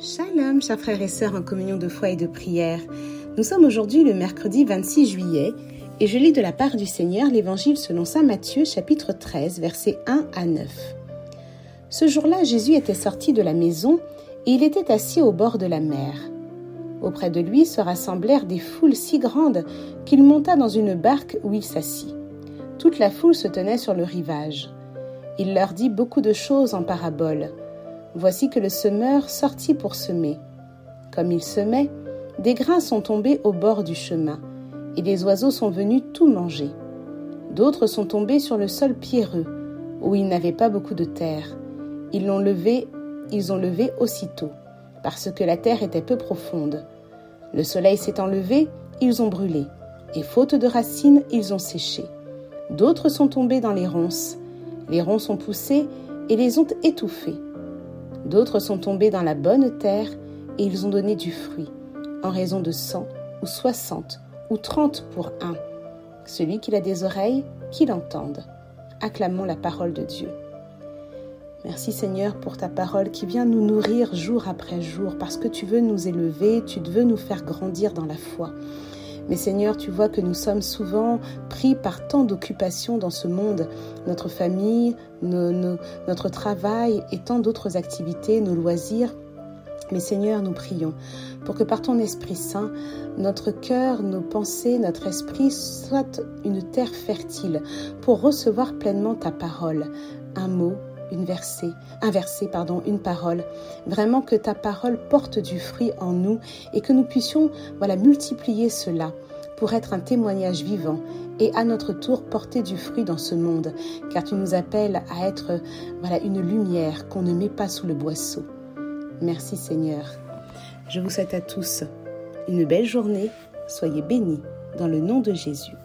Shalom, chers frères et sœurs en communion de foi et de prière. Nous sommes aujourd'hui le mercredi 26 juillet et je lis de la part du Seigneur l'évangile selon saint Matthieu chapitre 13 versets 1 à 9. Ce jour-là, Jésus était sorti de la maison et il était assis au bord de la mer. Auprès de lui se rassemblèrent des foules si grandes qu'il monta dans une barque où il s'assit. Toute la foule se tenait sur le rivage. Il leur dit beaucoup de choses en paraboles. Voici que le semeur sortit pour semer. Comme il semait, des grains sont tombés au bord du chemin, et les oiseaux sont venus tout manger. D'autres sont tombés sur le sol pierreux, où il n'avait pas beaucoup de terre. Ils ont levé aussitôt, parce que la terre était peu profonde. Le soleil s'étant levé, ils ont brûlé, et faute de racines, ils ont séché. D'autres sont tombés dans les ronces. Les ronces ont poussé et les ont étouffés. D'autres sont tombés dans la bonne terre et ils ont donné du fruit, en raison de 100 ou 60 ou 30 pour un. Celui qui a des oreilles, qu'il entende. Acclamons la parole de Dieu. Merci Seigneur pour ta parole qui vient nous nourrir jour après jour parce que tu veux nous élever, tu veux nous faire grandir dans la foi. Mais Seigneur, tu vois que nous sommes souvent pris par tant d'occupations dans ce monde, notre famille, notre travail et tant d'autres activités, nos loisirs. Mais Seigneur, nous prions pour que par ton Esprit Saint, notre cœur, nos pensées, notre esprit soient une terre fertile pour recevoir pleinement ta parole, un mot, un verset, une parole. Vraiment que ta parole porte du fruit en nous et que nous puissions multiplier cela pour être un témoignage vivant et à notre tour porter du fruit dans ce monde, car tu nous appelles à être une lumière qu'on ne met pas sous le boisseau. Merci Seigneur. Je vous souhaite à tous une belle journée. Soyez bénis dans le nom de Jésus.